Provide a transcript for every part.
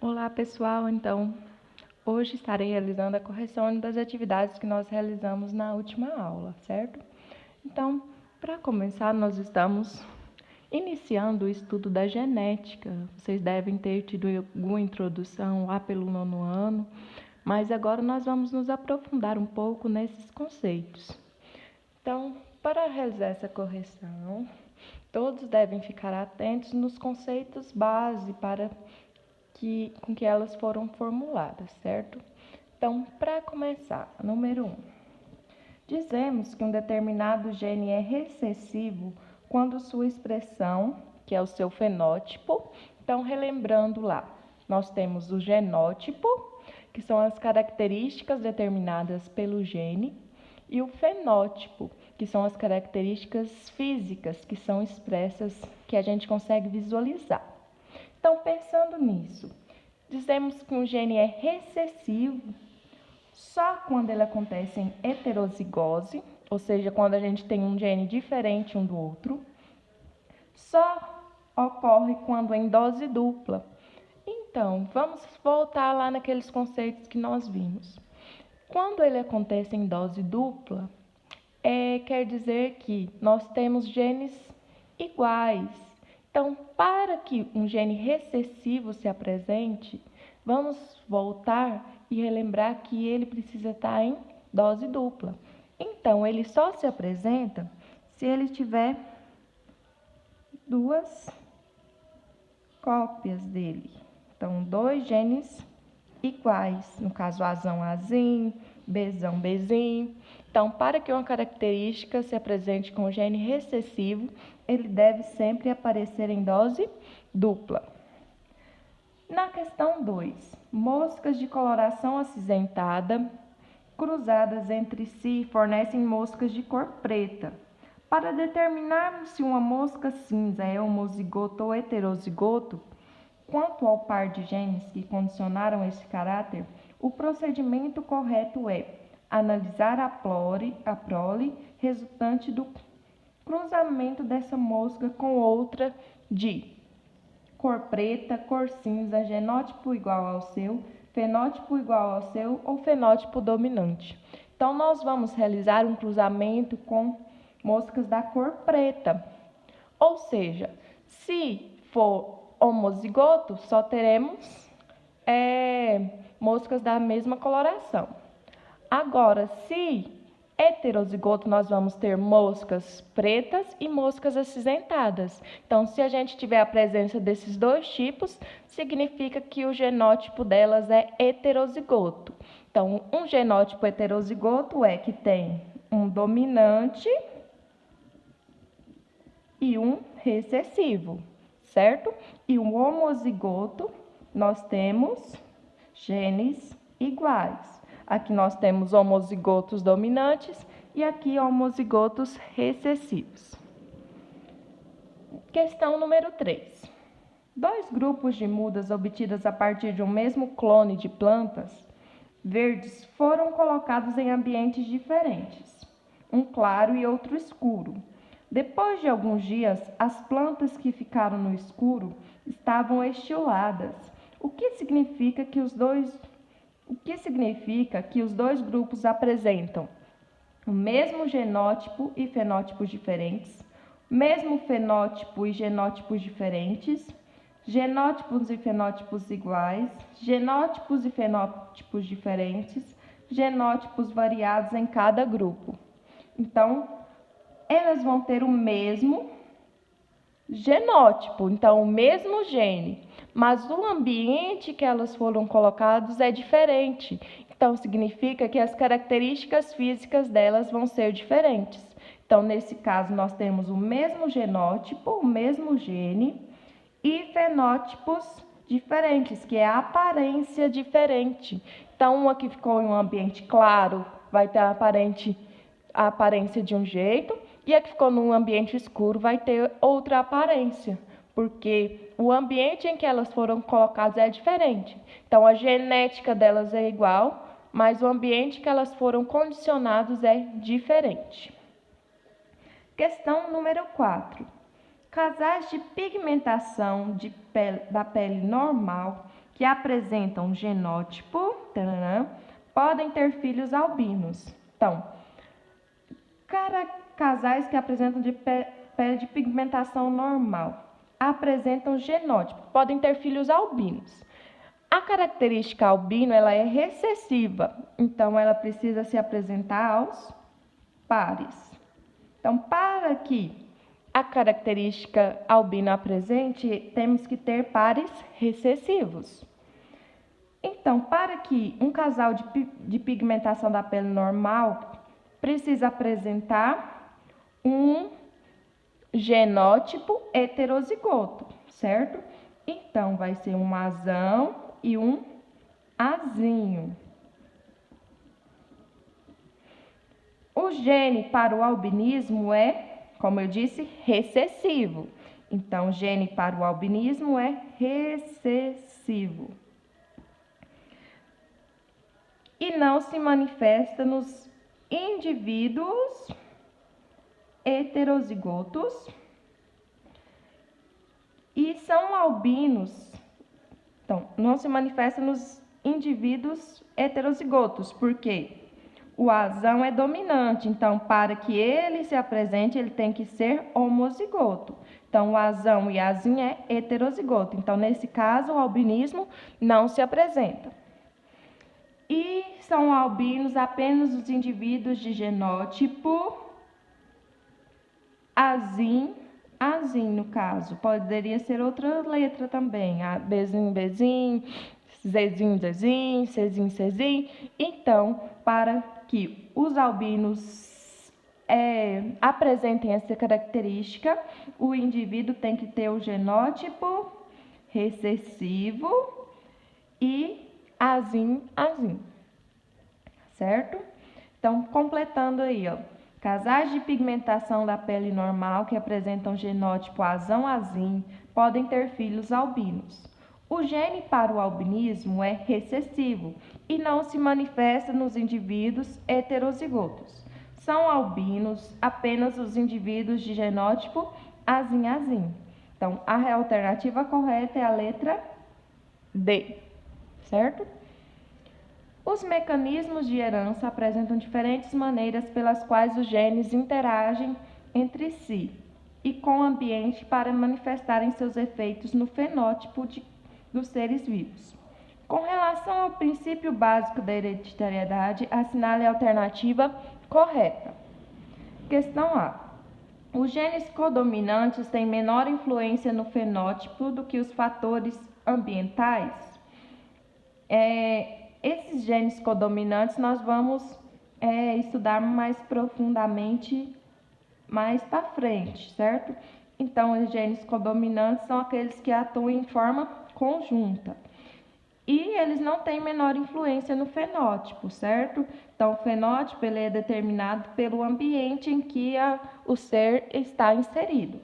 Olá pessoal, hoje estarei realizando a correção das atividades que nós realizamos na última aula, certo? Então, para começar, nós estamos iniciando o estudo da genética. Vocês devem ter tido alguma introdução lá pelo 9º ano, mas agora nós vamos nos aprofundar um pouco nesses conceitos. Então, para realizar essa correção, todos devem ficar atentos nos conceitos base com que elas foram formuladas, certo? Então, para começar, número 1. Dizemos que um determinado gene é recessivo quando sua expressão, que é o seu fenótipo, então relembrando lá, nós temos o genótipo, que são as características determinadas pelo gene, e o fenótipo, que são as características físicas que são expressas, que a gente consegue visualizar. Então, pensando nisso, dizemos que um gene é recessivo só quando ele acontece em heterozigose, ou seja, quando a gente tem um gene diferente um do outro. Só ocorre quando em dose dupla. Então, vamos voltar lá naqueles conceitos que nós vimos. Quando ele acontece em dose dupla, quer dizer que nós temos genes iguais. Então, para que um gene recessivo se apresente, vamos voltar e relembrar que ele precisa estar em dose dupla. Então, ele só se apresenta se ele tiver duas cópias dele. Então, dois genes iguais, no caso Azão, Azim, Bzão, Bzim. Então, para que uma característica se apresente com o gene recessivo, ele deve sempre aparecer em dose dupla. Na questão 2, moscas de coloração acinzentada cruzadas entre si fornecem moscas de cor preta. Para determinarmos se uma mosca cinza é homozigoto ou heterozigoto, quanto ao par de genes que condicionaram esse caráter, o procedimento correto é analisar a prole resultante do cruzamento dessa mosca com outra de cor preta, cor cinza, genótipo igual ao seu, fenótipo igual ao seu ou fenótipo dominante. Então, nós vamos realizar um cruzamento com moscas da cor preta. Ou seja, se for homozigoto, só teremos moscas da mesma coloração. Agora, se heterozigoto, nós vamos ter moscas pretas e moscas acinzentadas. Então, se a gente tiver a presença desses dois tipos, significa que o genótipo delas é heterozigoto. Então, um genótipo heterozigoto é que tem um dominante e um recessivo, certo? E o homozigoto, nós temos genes iguais. Aqui nós temos homozigotos dominantes e aqui homozigotos recessivos. Questão número 3. Dois grupos de mudas obtidas a partir de um mesmo clone de plantas verdes foram colocados em ambientes diferentes, um claro e outro escuro. Depois de alguns dias, as plantas que ficaram no escuro estavam estiladas, o que significa que os dois grupos apresentam o mesmo genótipo e fenótipos diferentes, mesmo fenótipo e genótipos diferentes, genótipos e fenótipos iguais, genótipos e fenótipos diferentes, genótipos variados em cada grupo. Então, elas vão ter o mesmo genótipo, então o mesmo gene, mas o ambiente que elas foram colocadas é diferente. Então, significa que as características físicas delas vão ser diferentes. Então, nesse caso, nós temos o mesmo genótipo, o mesmo gene e fenótipos diferentes, que é a aparência diferente. Então, uma que ficou em um ambiente claro vai ter a aparência de um jeito, e a que ficou num ambiente escuro vai ter outra aparência, porque o ambiente em que elas foram colocadas é diferente. Então, a genética delas é igual, mas o ambiente que elas foram condicionadas é diferente. Questão número 4. Casais de pigmentação da pele normal que apresentam genótipo, podem ter filhos albinos. Então, casais que apresentam pele de pigmentação normal apresentam genótipo, podem ter filhos albinos. A característica albino ela é recessiva, então ela precisa se apresentar aos pares. Então, para que a característica albino apresente, temos que ter pares recessivos. Então, para que um casal de pigmentação da pele normal precisa apresentar um genótipo heterozigoto, certo? Então, vai ser um azão e um azinho. O gene para o albinismo é, como eu disse, recessivo. Então, o gene para o albinismo é recessivo. E não se manifesta nos indivíduos heterozigotos e são albinos. Então, não se manifesta nos indivíduos heterozigotos, porque o azão é dominante, então, para que ele se apresente, ele tem que ser homozigoto. Então, o azão e azinho é heterozigoto. Então, nesse caso, o albinismo não se apresenta. E são albinos apenas os indivíduos de genótipo azim, no caso. Poderia ser outra letra também, Bzinho, Zzinho, Czinho. Então, para que os albinos apresentem essa característica, o indivíduo tem que ter o genótipo recessivo e azim, certo? Então, completando aí, ó. Casais de pigmentação da pele normal que apresentam genótipo azão-azim podem ter filhos albinos. O gene para o albinismo é recessivo e não se manifesta nos indivíduos heterozigotos. São albinos apenas os indivíduos de genótipo azim. Então, a alternativa correta é a letra D, certo? Os mecanismos de herança apresentam diferentes maneiras pelas quais os genes interagem entre si e com o ambiente para manifestarem seus efeitos no fenótipo dos seres vivos. Com relação ao princípio básico da hereditariedade, assinale a alternativa correta. Questão A. Os genes codominantes têm menor influência no fenótipo do que os fatores ambientais? Esses genes codominantes nós vamos estudar mais profundamente mais para frente, certo? Então, os genes codominantes são aqueles que atuam em forma conjunta. E eles não têm menor influência no fenótipo, certo? Então, o fenótipo ele é determinado pelo ambiente em que o ser está inserido.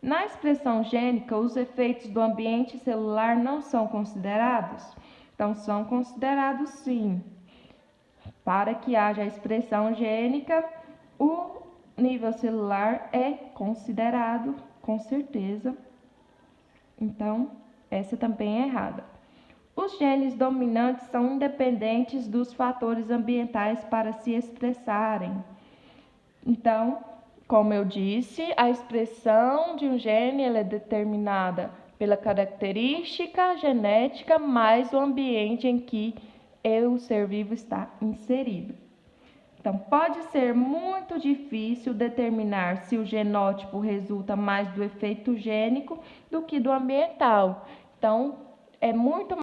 Na expressão gênica, os efeitos do ambiente celular não são considerados? Então, são considerados sim. Para que haja a expressão gênica, o nível celular é considerado, com certeza. Então, essa também é errada. Os genes dominantes são independentes dos fatores ambientais para se expressarem. Então, como eu disse, a expressão de um gene ela é determinada pela característica genética mais o ambiente em que o ser vivo está inserido. Então, pode ser muito difícil determinar se o genótipo resulta mais do efeito gênico do que do ambiental. Então, é muito